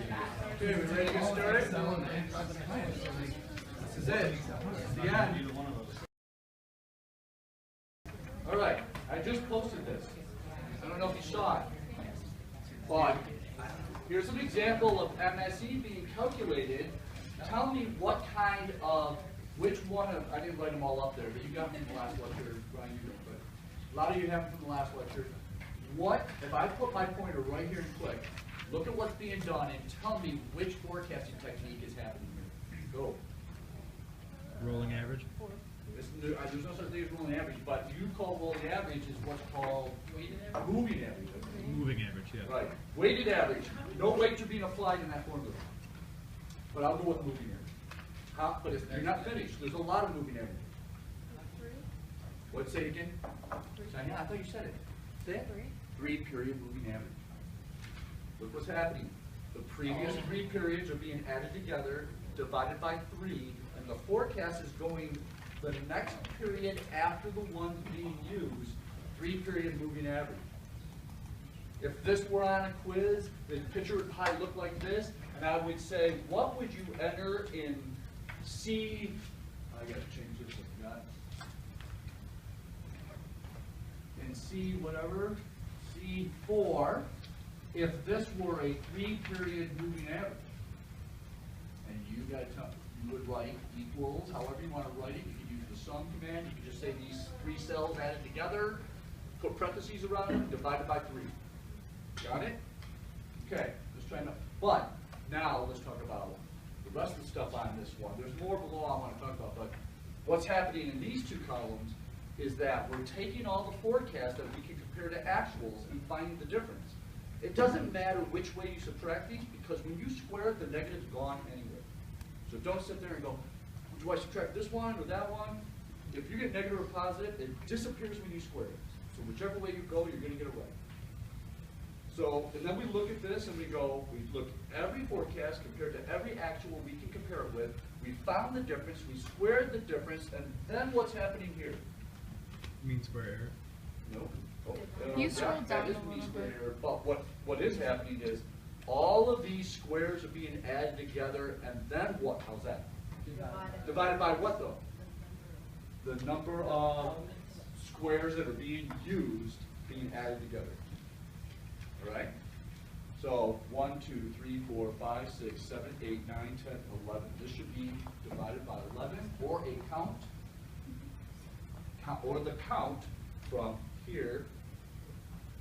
Okay, we ready to get started? This is it. This is the end. All right, I just posted this. I don't know if you saw it, but here's an example of MSE being calculated. Tell me what kind of, which one of, I didn't write them all up there, but you got them from the last lecture, Brian, you did, but a lot of you have them from the last lecture. What, if I put my pointer right here and click, look at what's being done and tell me which forecasting technique is happening here. Go. Rolling average? There's no such thing as rolling average, but you call rolling average is what's called moving average. Moving average, yeah. Right. Weighted average. No weights are being applied in that formula. But I'll go with moving average. But you're not finished. There's a lot of moving average. What's it again? Yeah, I thought you said it. Say it. 3 period moving average. Look what's happening. The previous 3 periods are being added together, divided by 3, and the forecast is going the next period after the one being used, 3 period moving average. If this were on a quiz, the picture would probably look like this, and I would say, what would you enter in C, I gotta change this, I forgot. In C whatever, C4, if this were a 3 period moving average. And you would write equals, however you want to write it. You could use the sum command. You could just say these 3 cells added together, put parentheses around them, divided by 3. Got it? Okay, let's try now. But now let's talk about the rest of the stuff on this one. There's more below I want to talk about, but what's happening in these 2 columns is that we're taking all the forecasts that we can compare to actuals and finding the difference. It doesn't matter which way you subtract these, because when you square it, the negative's gone anyway. So don't sit there and go, do I subtract this one or that one? If you get negative or positive, it disappears when you square it. So whichever way you go, you're going to get it right. So, and then we look at this and we go, we look at every forecast compared to every actual we can compare it with. We found the difference, we squared the difference, and then what's happening here? Mean square error? Nope. You scrolled down a little bit. But what is happening is all of these squares are being added together, and then what? How's that? Divided by what, though? The number of squares that are being used being added together. All right? So 1, 2, 3, 4, 5, 6, 7, 8, 9, 10, 11. This should be divided by 11, or a count, or the count from here,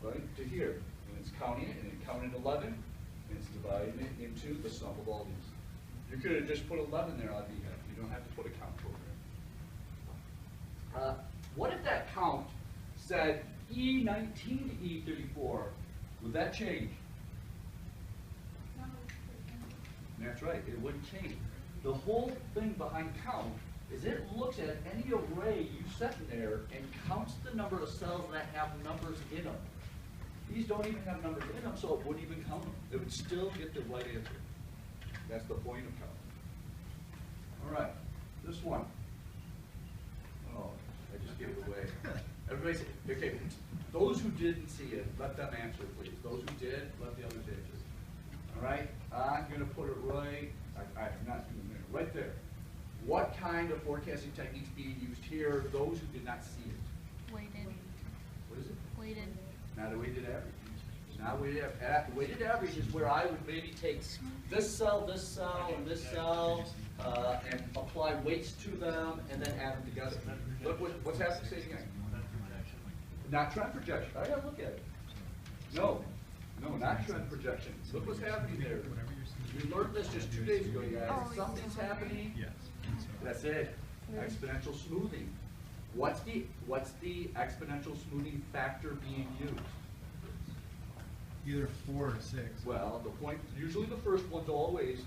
right, to here. And it's counting it, and it counted 11, and it's dividing it into the sum of all these. You could have just put 11 there, I'd be happy. You don't have to put a count program. What if that count said E19 to E34? Would that change? That's right, it wouldn't change. The whole thing behind count is it looks at any array you set in there and counts the number of cells that have numbers in them. These don't even have numbers in them, so it wouldn't even count them. It would still get the right answer. That's the point of counting. All right, this one. Oh, I just gave it away. Everybody say, okay, those who didn't see it, let them answer, please. Those who did, let the others answer. All right, I'm going to put it right, I'm not doing it, right there. What kind of forecasting techniques being used here? Those who did not see it. Weighted. What is it? Weighted. Not a weighted average. Not weighted average. Weighted average is where I would maybe take this cell, and this cell, and apply weights to them, and then add them together. Look what's happening. Say it again. Not trend projection. I gotta look at it. No, not trend projection. Look what's happening there. We learned this just 2 days ago, you guys. Something's happening. Yes. That's it. Exponential smoothing. What's the exponential smoothing factor being used? Either 4 or 6. Well, the point, usually the first one's always,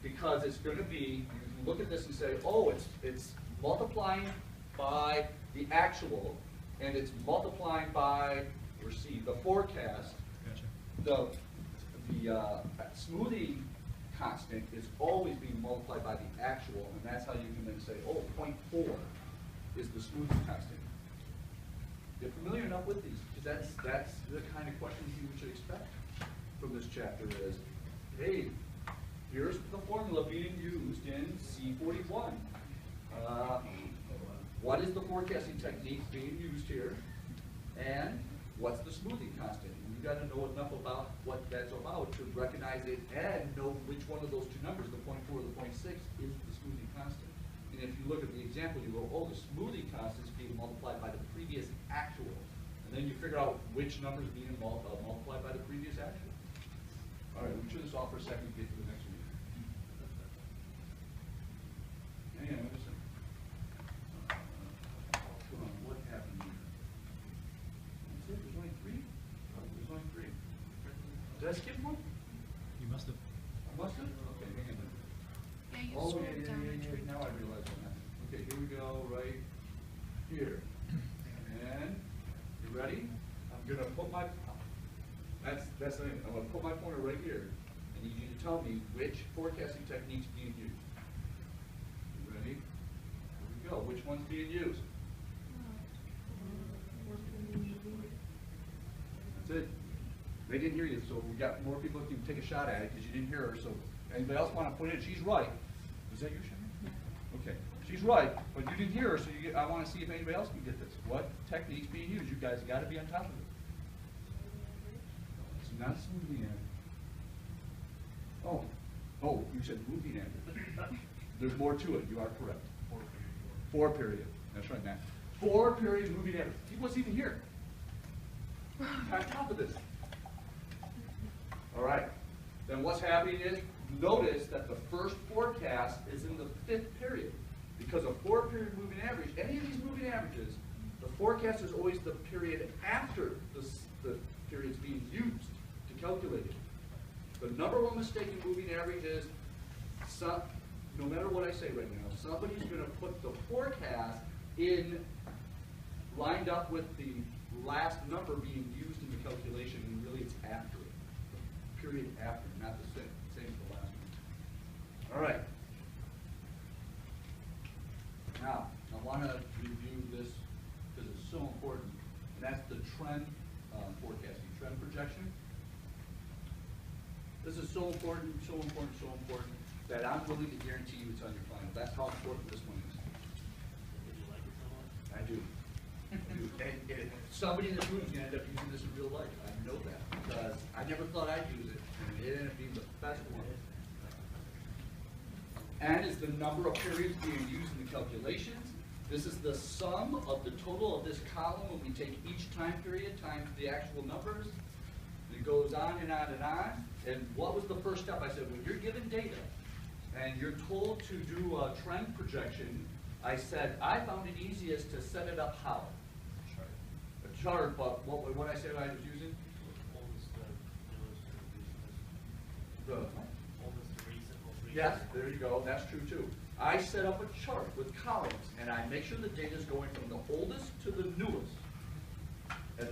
because it's going to be, you can look at this and say, oh, it's multiplying by the actual, and it's multiplying by, or C, the forecast. Gotcha. The smoothing constant is always being multiplied by the actual, and that's how you can then say, oh, 0.4 is the smoothing constant. You're familiar enough with these, because that's the kind of questions you should expect from this chapter is, hey, here's the formula being used in C41. What is the forecasting technique being used here? And what's the smoothing constant? You got to know enough about what that's about to recognize it and know which one of those two numbers, the 0.4 or the 0.6, is the smoothing constant. And if you look at the example, you go, oh, the smoothing constant is being multiplied by the previous actual. And then you figure out which number is being multiplied by the previous actual. All right, let me turn this off for a second and get to the next one. Hang on, wait a second. Come on, what happened here? That's it, there's only three? Oh, there's only three. Did I skip one? You must have. I must have? Okay, hang on. Yeah, you Oh, scrolled yeah, down yeah, and yeah, tried. now I realize what happened. Okay, here we go, right here. And, you ready? I'm gonna put my, that's the thing. I'm gonna put my pointer right here. I need you to tell me which forecasting technique's being used. You ready? Here we go. Which one's being used? That's it. They didn't hear you, so we got more people who can take a shot at it because you didn't hear her. So anybody else want to put in? She's right. Is that you, Shannon? Okay. She's right, but you didn't hear her, so I want to see if anybody else can get this. What technique's being used? You guys got to be on top of it. It's not smoothing average. Oh, you said moving average. There's more to it. You are correct. 4 period. That's right, Matt. 4 period moving average. He wasn't even here. On top of this. All right. Then what's happening is, notice that the first forecast is in the 5th period. Because a 4 period moving average, any of these moving averages, the forecast is always the period after the period's being used to calculate it. The number one mistake in moving average is, no matter what I say right now, somebody's going to put the forecast in lined up with the last number being used in the calculation, and really it's after it. The period after, not the same as the last one. All right. Now, I want to review this because it's so important, and that's the trend forecasting, trend projection. This is so important, so important, so important, that I'm willing to guarantee you it's on your final. That's how important this one is. Did you like it so much? I do. And somebody in this room is going to end up using this in real life. I know that because I never thought I'd use it, and it ended up being the best one. And is the number of periods being used in the calculations. This is the sum of the total of this column when we take each time period times the actual numbers. It goes on and on and on. And what was the first step? I said, when you're given data and you're told to do a trend projection, I said, I found it easiest to set it up how? A chart, but what I said I was using? Oldest to newest to recent. The Oldest to recent, most recent. Yes, there you go. That's true too. I set up a chart with columns, and I make sure the data is going from the oldest to the newest. And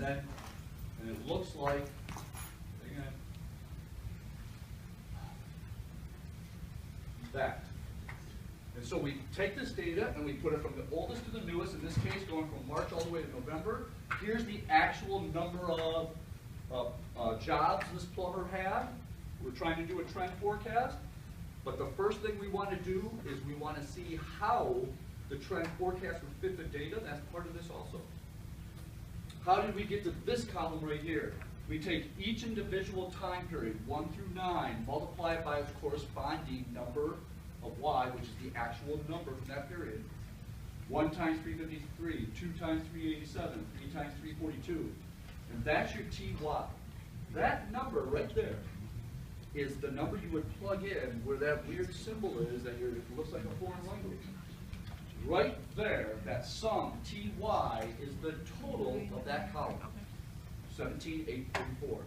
it looks like, hang on, that. And so we take this data and we put it from the oldest to the newest, in this case going from March all the way to November. Here's the actual number of jobs this plumber had. We're trying to do a trend forecast. But the first thing we want to do is we want to see how the trend forecast would fit the data. That's part of this also. How did we get to this column right here? We take each individual time period, 1 through 9, multiply it by its corresponding number of y, which is the actual number from that period. 1 times 353, 2 times 387, 3 times 342. And that's your ty. That number right there is the number you would plug in where that weird symbol is that it looks like a foreign language. Right there, that sum, ty, is the total of that column, 17,844.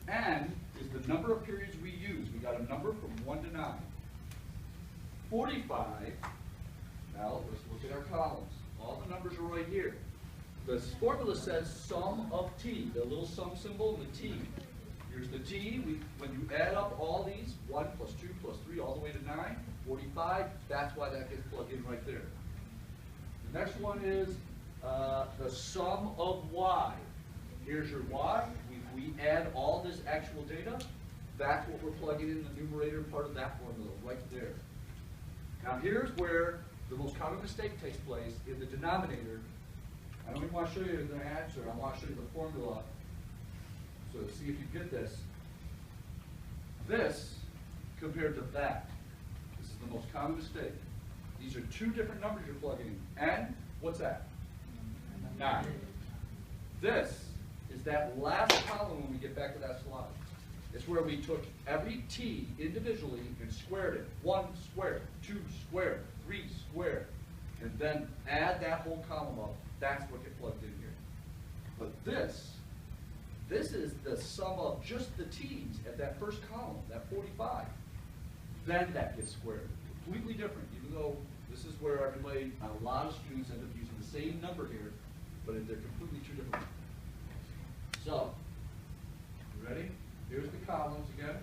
And is the number of periods we use. We got a number from 1 to 9. 45, now let's look at our columns. All the numbers are right here. The formula says sum of t, the little sum symbol and the t. Here's the t. When you add up all these, 1 plus 2 plus 3 all the way to 9, 45, that's why that gets plugged in right there. The next one is the sum of y. Here's your y. We add all this actual data. That's what we're plugging in the numerator part of that formula, right there. Now here's where the most common mistake takes place in the denominator. I don't even want to show you the answer, I want to show you the formula. So see if you get this. This compared to that. This is the most common mistake. These are two different numbers you're plugging in. And what's that? 9. This is that last column when we get back to that slide. It's where we took every t individually and squared it. 1 squared, 2 squared, 3 squared. And then add that whole column up. That's what gets plugged in here. But this is the sum of just the t's at that first column, that 45. Then that gets squared. Completely different, even though this is where everybody, a lot of students end up using the same number here, but they're completely two different. So, you ready? Here's the columns again.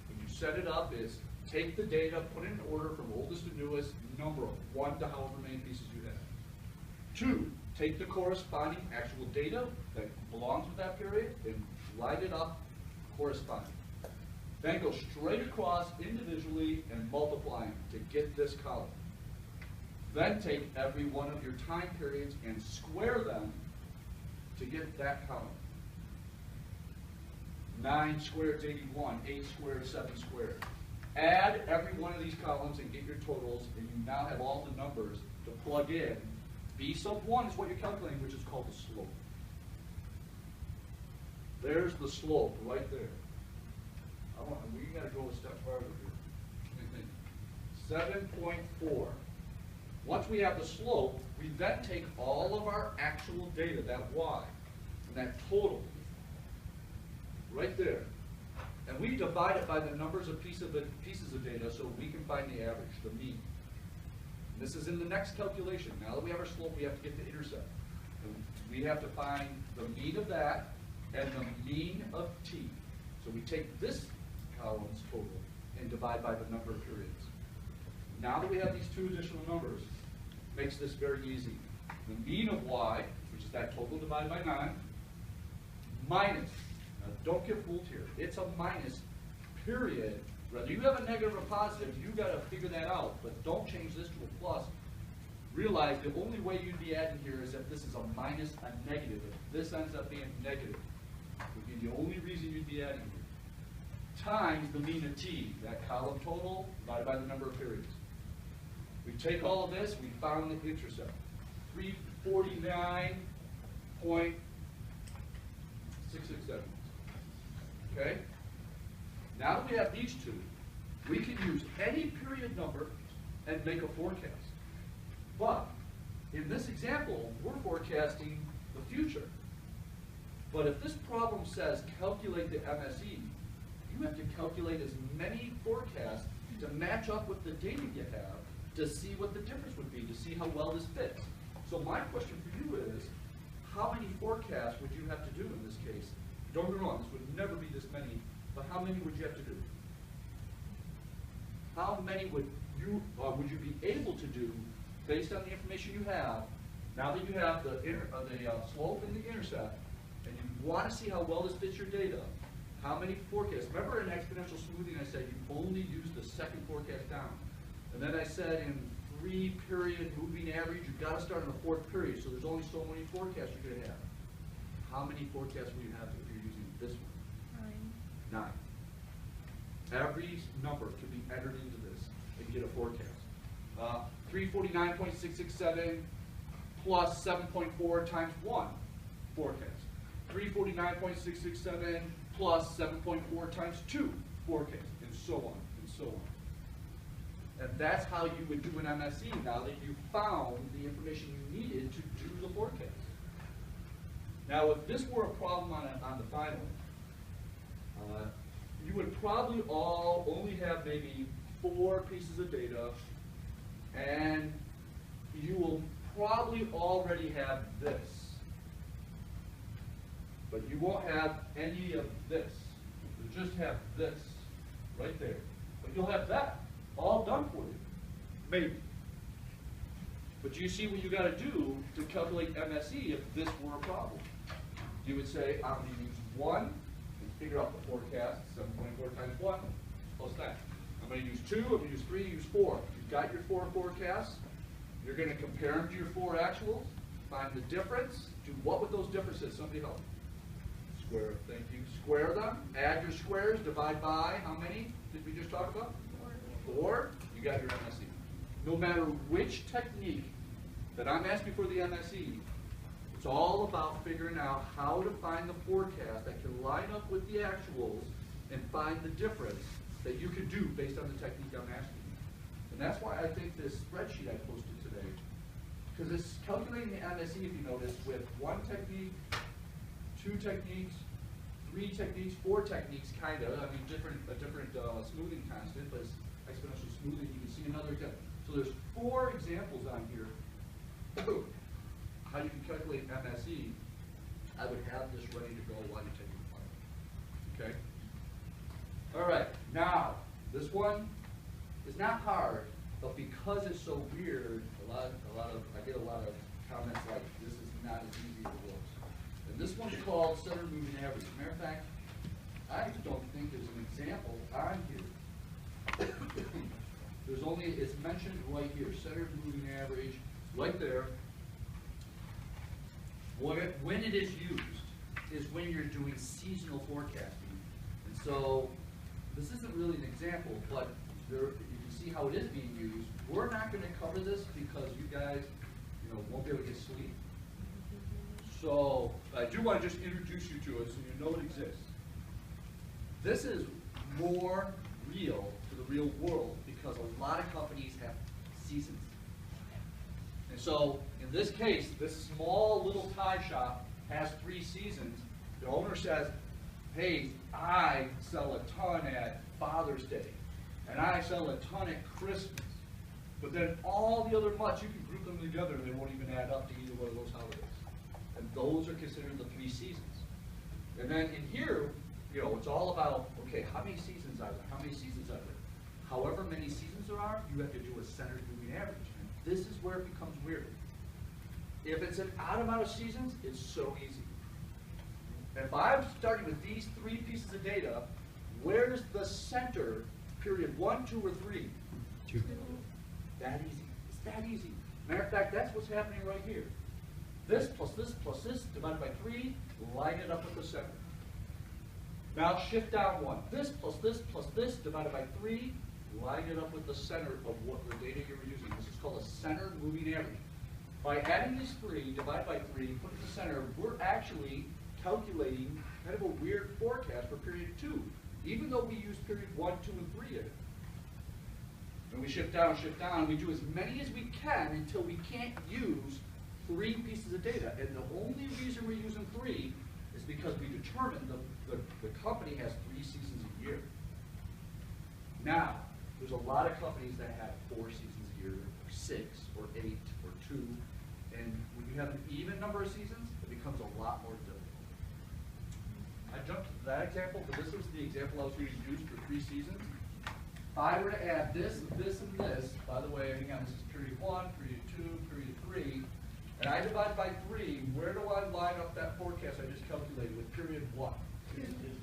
When you set it up, is take the data, put it in order from oldest to newest, number them, 1 to however many pieces you have. 2, take the corresponding actual data that belongs with that period and line it up corresponding. Then go straight across individually and multiply them to get this column. Then take every one of your time periods and square them to get that column. 9 squared is 81, 8 squared, 7 squared. Add every one of these columns and get your totals, and you now have all the numbers to plug in. B sub 1 is what you're calculating, which is called the slope. There's the slope right there. We got to go a step farther here. 7.4. Once we have the slope, we then take all of our actual data, that y, and that total, right there, and we divide it by the numbers of pieces of data so we can find the average, the mean. And this is in the next calculation. Now that we have our slope, we have to get the intercept. And we have to find the mean of that and the mean of t. So we take this column's total and divide by the number of periods. Now that we have these two additional numbers, makes this very easy. The mean of y, which is that total divided by 9, minus, now don't get fooled here, it's a minus, period. Whether you have a negative or positive, you got to figure that out, but don't change this to a plus. Realize the only way you'd be adding here is if this is a minus, a negative. If this ends up being negative, would be the only reason you'd be adding here. Times the mean of t, that column total, divided by the number of periods. We take all of this, we found the intercept. 349.667. Okay? Now that we have these two, we can use any period number and make a forecast. But in this example, we're forecasting the future. But if this problem says calculate the MSE, you have to calculate as many forecasts to match up with the data you have to see what the difference would be, to see how well this fits. So my question for you is, how many forecasts would you have to do in this case? Don't get me wrong, this would never be this many, but how many would you have to do? How many would you be able to do based on the information you have, now that you have the slope and the intercept, and you want to see how well this fits your data? How many forecasts? Remember in exponential smoothing I said you only use the second forecast down. And then I said in 3-period moving average, you've got to start in the 4th period, so there's only so many forecasts you're going to have. How many forecasts will you have if you're using this one? 9. Every number can be entered into this and get a forecast. 349.667 plus 7.4 times 1 forecast. 349.667 plus 7.4 times 2 forecast, and so on, and so on. And that's how you would do an MSE now that you found the information you needed to do the forecast. Now, if this were a problem on the final, you would probably only have maybe 4 pieces of data, and you will probably already have this. But you won't have any of this. You'll just have this right there. But you'll have that all done for you. Maybe. But you see what you got to do to calculate MSE if this were a problem. You would say, I'm going to use 1 and figure out the forecast, 724 times 1, plus that. I'm going to use 2, I'm going to use 3, use 4. You've got your 4 forecasts. You're going to compare them to your 4 actuals, find the difference, do what with those differences? Somebody help. Square, thank you. Square them, add your squares, divide by, how many did we just talk about? 4. You got your MSE. No matter which technique that I'm asking for the MSE, it's all about figuring out how to find the forecast that can line up with the actuals and find the difference that you can do based on the technique I'm asking you. And that's why I think this spreadsheet I posted today, because it's calculating the MSE, if you notice, with 1 technique, 2 techniques, 3 techniques, 4 techniques, kind of. I mean, a different smoothing constant, but it's exponential smoothing. You can see another example. So there's 4 examples on here. How you can calculate MSE. I would have this ready to go while you're taking the final. Okay? All right. Now, this one is not hard, but because it's so weird, I get a lot of comments like, this is not as easy as it looks. And this one's called center moving average. Matter of fact, I don't think there's an example on here. It's mentioned right here, center moving average, right there. When it is used is when you're doing seasonal forecasting. And so, this isn't really an example, but you can see how it is being used. We're not going to cover this because you guys, won't be able to get sleep. So, I do want to just introduce you to it so you know it exists. This is more real to the real world because a lot of companies have seasons. And so, in this case, this small little tie shop has 3 seasons. The owner says, hey, I sell a ton at Father's Day, and I sell a ton at Christmas. But then all the other months, you can group them together and they won't even add up to either one of those holidays. And those are considered the 3 seasons. And then in here, it's all about, okay, how many seasons are there? How many seasons are there? However many seasons there are, you have to do a centered moving average. And this is where it becomes weird. If it's an odd amount of seasons, it's so easy. If I'm starting with these 3 pieces of data, where's the center, period 1, 2, or 3? 2. That easy. It's that easy. Matter of fact, that's what's happening right here. This plus this plus this divided by 3, line it up with the center. Now shift down 1. This plus this divided by 3, line it up with the center of what the data you were using. This is called a center moving average. By adding these 3, divide by 3, put it in the center, we're actually calculating kind of a weird forecast for period 2, even though we use period 1, 2, and 3 in it. And we shift down, we do as many as we can until we can't use 3 pieces of data. And the only reason we're using 3 is because we determined the company has 3 seasons a year. Now, there's a lot of companies that have 4 seasons a year, or 6, or 8, or 2. And when you have an even number of seasons, it becomes a lot more difficult. I jumped to that example, but this was the example I was going to use for 3 seasons. If I were to add this, this, and this, by the way, again, this is period 1, period 2, period 3, and I divide by 3, where do I line up that forecast I just calculated with period 1?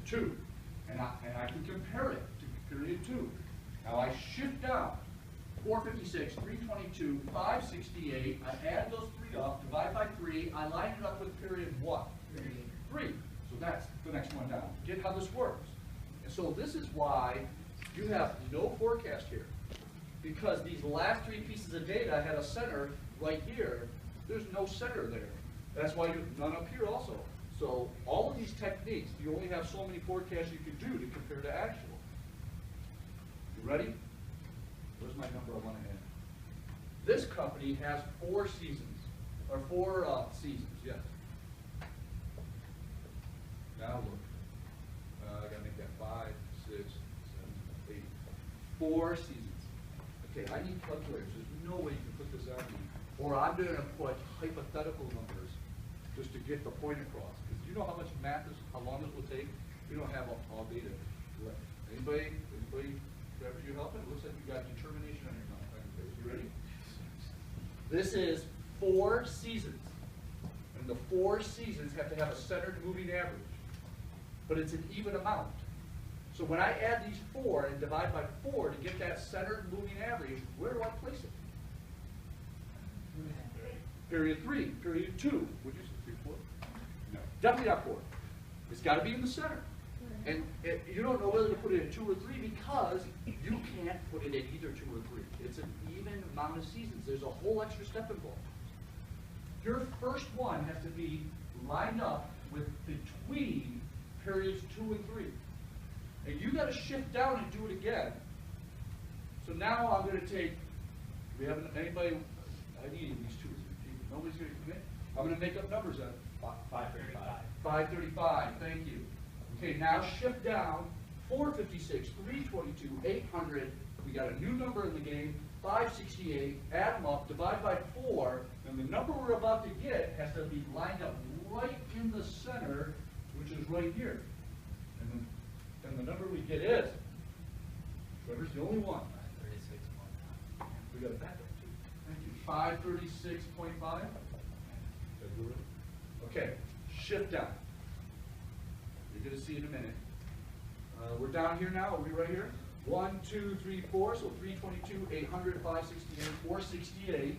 2. And I can compare it to period 2. Now I shift down. 456, 322, 568, I add those 3 up, divide by 3, I line it up with period what? 3. So that's the next one down. Get how this works. And so this is why you have no forecast here. Because these last 3 pieces of data had a center right here. There's no center there. That's why you have none up here also. So all of these techniques, you only have so many forecasts you can do to compare to actual. You ready? Where's my number I want to add? This company has 4 seasons, or 4 seasons, yes. Now look, I gotta make that 5, 6, 7, 8, 4 seasons. Okay, I need calculators. There's no way you can put this on me. Or I'm going to put hypothetical numbers just to get the point across. Because you know how much math is, how long this will take? We don't have all data. Anybody, whoever you help it, looks like you got determination on your face. You ready? This is 4 seasons. And the 4 seasons have to have a centered moving average. but it's an even amount. So when I add these 4 and divide by 4 to get that centered moving average, where do I place it? Period 3, period 2. Would you say 3, 4? No, definitely not 4. It's got to be in the center. And you don't know whether to put it in 2 or 3 because you can't put it in either 2 or 3. It's an even amount of seasons. There's a whole extra step involved. Your first one has to be lined up with between periods 2 and 3. And you got to shift down and do it again. So now I'm going to take, we have anybody, I need these 2 or 3 people. Nobody's going to commit. I'm going to make up numbers at 535. 535, thank you. Okay, now shift down, 456, 322, 800. We got a new number in the game, 568, add them up, divide by 4, and the number we're about to get has to be lined up right in the center, which is right here. And the number we get is, Trevor's the only one. 536.9. We got a backup too. Thank you. 536.5. Okay, shift down. You're going to see in a minute. We're down here now. Are we right here? 1, 2, 3, 4. So 322, 800, 568, 468.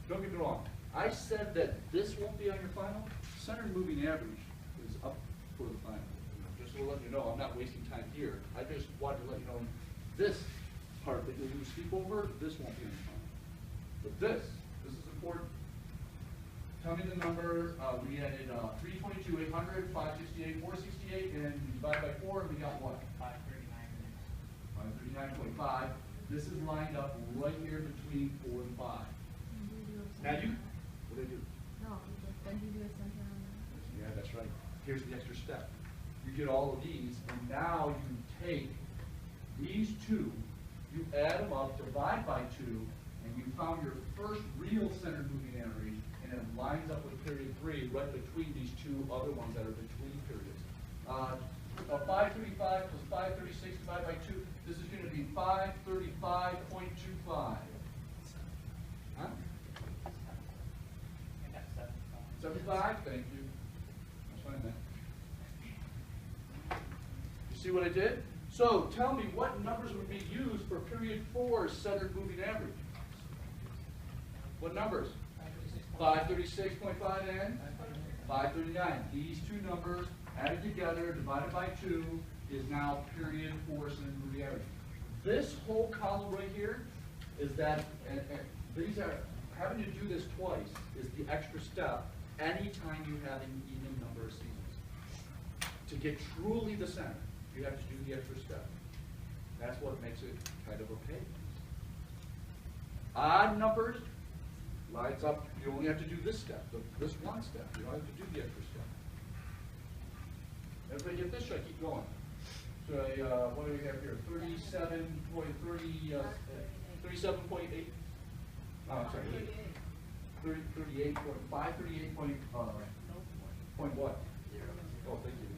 Don't get me wrong. I said that this won't be on your final. Centered moving average is up for the final. Just to let you know, I'm not wasting time here. I just wanted to let you know this part that you're going to speak over, this won't be on your final. But this is important. Tell me the number. We added 322, 800, 568, 468, and we divide by 4, and we got what? 539.5. This is lined up right here between 4 and 5. Now you, what did I do? No, then you do a center on that. Yeah, that's right. Here's the extra step. You get all of these, and now you take these 2, you add them up, divide by 2, and you found your first real centered moving average, and it lines up with period 3 right between these 2 other ones that are between periods. 535 plus 536 divided by 2, this is going to be 535.25. Huh? 75? Thank you. That's fine then. You see what I did? So tell me what numbers would be used for period 4 centered moving average? What numbers? 536.5 and 539. These 2 numbers added together, divided by 2, is now period 4 centered moving average. This whole column right here is that, and these are, having to do this twice is the extra step anytime you have an even number of seasons. To get truly the center, you have to do the extra step. That's what makes it kind of okay. Odd numbers lines up, you only have to do this step, this one step. You don't have to do the extra step. Everybody get this right? Keep going. So what do we have here? 37.8. I'm sorry. 38.5, 38 point what? Oh, thank you.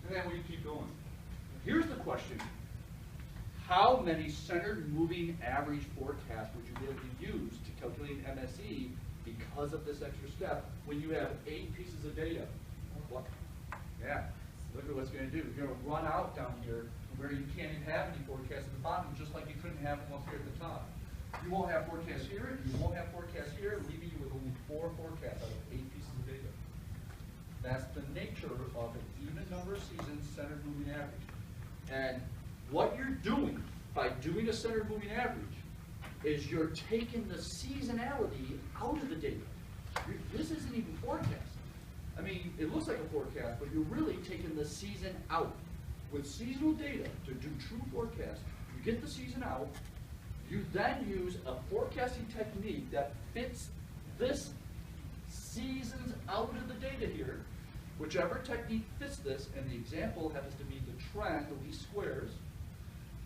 And then we keep going. Here's the question. How many centered moving average forecasts would you be able to use to calculate MSE because of this extra step when you have 8 pieces of data? What? Yeah. Look at what's going to do. You're going to run out down here where you can't even have any forecasts at the bottom, just like you couldn't have them up here at the top. You won't have forecasts here, you won't have forecasts here, leaving you with only 4 forecasts out of 8 pieces of data. That's the nature of an even number of seasons centered moving average. And what you're doing by doing a centered moving average is you're taking the seasonality out of the data. This isn't even forecast. I mean, it looks like a forecast, but you're really taking the season out. With seasonal data, to do true forecast, you get the season out, you then use a forecasting technique that fits this seasons out of the data here, whichever technique fits this, and the example happens to be the trend, the least squares,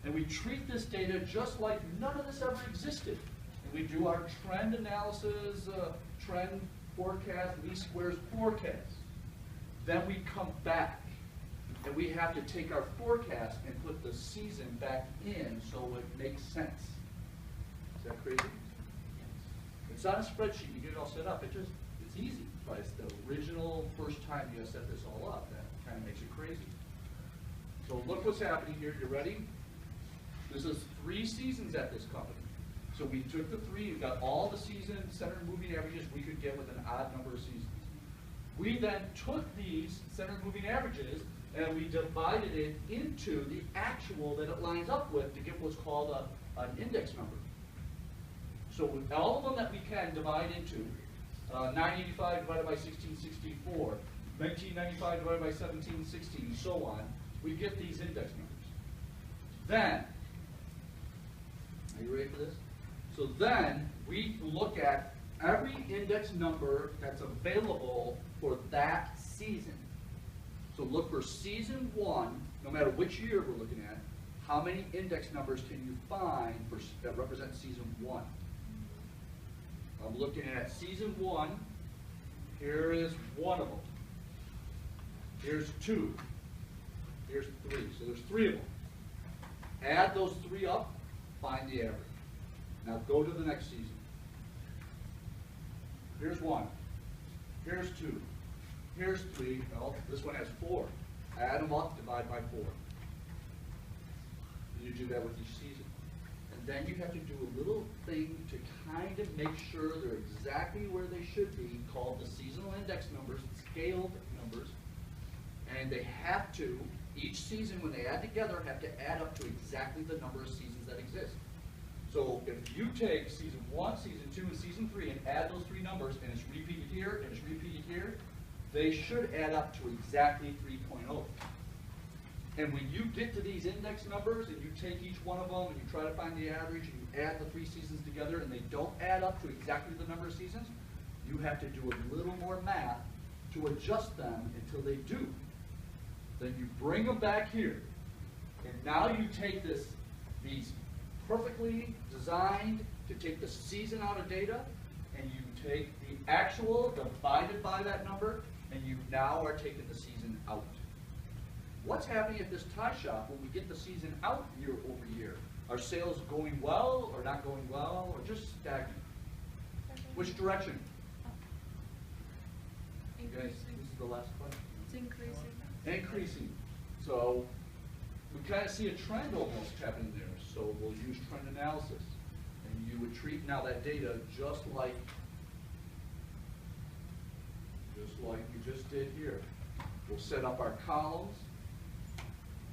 and we treat this data just like none of this ever existed. And we do our trend analysis, trend forecast, least squares forecast. Then we come back, and we have to take our forecast and put the season back in so it makes sense. Is that crazy? It's not a spreadsheet. You get it all set up. It's easy. But it's the original first time you set this all up. Kind of makes it crazy. So look what's happening here. You ready? This is 3 seasons at this company. So we took the 3 and got all the season center moving averages we could get with an odd number of seasons. We then took these center moving averages and we divided it into the actual that it lines up with to get what's called an index number. So with all of them that we can divide into, 985 divided by 1664, 1995 divided by 1716, and so on, we get these index numbers. Then, are you ready for this? So then, we look at every index number that's available for that season. So look for season 1, no matter which year we're looking at, how many index numbers can you find that represent season 1? I'm looking at season 1. Here is one of them. Here's 2. Here's 3. So there's 3 of them. Add those 3 up, find the average. Now go to the next season. Here's 1. Here's 2. Here's 3. Well, this one has 4. Add them up, divide by 4. You do that with each season. And then you have to do a little thing to kind of make sure they're exactly where they should be, called the seasonal index numbers, scaled numbers. And they have to, each season when they add together, have to add up to exactly the number of seasons that exist. So if you take season 1, season 2, and season 3 and add those 3 numbers, and it's repeated here, and it's repeated here, they should add up to exactly 3.0. And when you get to these index numbers, and you take each one of them, and you try to find the average, and you add the 3 seasons together, and they don't add up to exactly the number of seasons, you have to do a little more math to adjust them until they do. Then you bring them back here, and now you take these perfectly designed to take the season out of data, and you take the actual divided by that number, and you now are taking the season out. What's happening at this tie shop when we get the season out year over year? Are sales going well or not going well or just stagnant? Which direction? You guys, this is the last question. It's increasing. Increasing. So we kind of see a trend almost happening there. So we'll use trend analysis. And you would treat now that data just like you just did here. We'll set up our columns.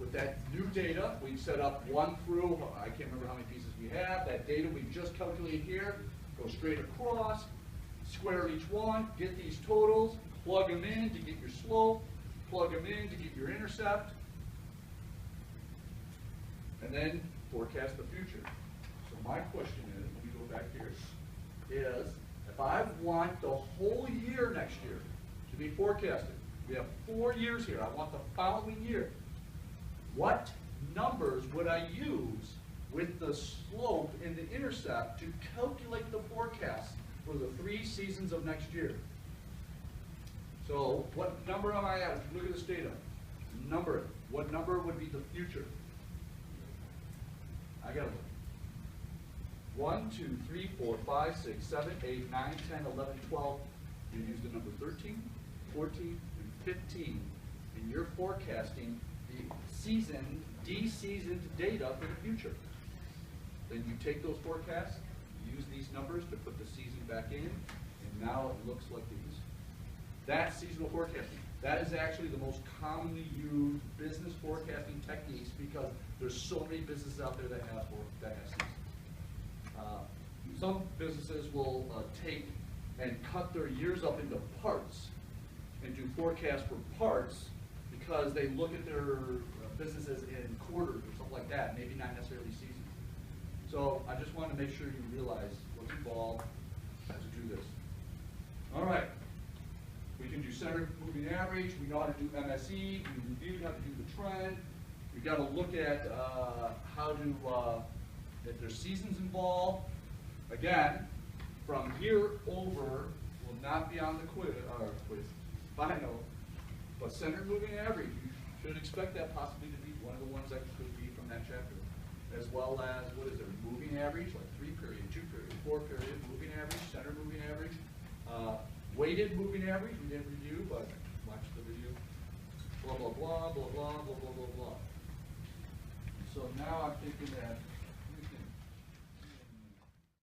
With that new data, we've set up 1 through, I can't remember how many pieces we have. That data we've just calculated here, go straight across, square each one, get these totals, plug them in to get your slope, plug them in to get your intercept, and then forecast the future. So my question is, let me go back here, is if I want the whole year next year to be forecasted, we have 4 years here, I want the following year, what numbers would I use with the slope and the intercept to calculate the forecast for the 3 seasons of next year? So what number am I at? Look at this data. Number it. What number would be the future? I got to look. 1, 2, 3, 4, 5, 6, 7, 8, 9, 10, 11, 12. You use the number 13, 14, and 15. And you're forecasting the seasoned, de-seasoned data for the future. Then you take those forecasts, use these numbers to put the season back in, and now it looks like these. That's seasonal forecasting. That is actually the most commonly used business forecasting techniques because there's so many businesses out there that have seasons. Some businesses will take and cut their years up into parts and do forecasts for parts because they look at their businesses in quarters or something like that, maybe not necessarily seasons. So I just want to make sure you realize what's involved to do this. All right. We can do center moving average. We know how to do MSE. We reviewed how to do the trend. We've got to look at how to, if there's seasons involved. Again, from here over will not be on the quiz, final, but center moving average. You should expect that possibly to be one of the ones that could be from that chapter. As well as, what is there, moving average, like 3 period, 2 period, 4 period, moving average, center moving average. Weighted moving average, we didn't review, but watch the video. blah, blah, blah, blah, blah, blah, blah, blah, blah. So now I'm thinking that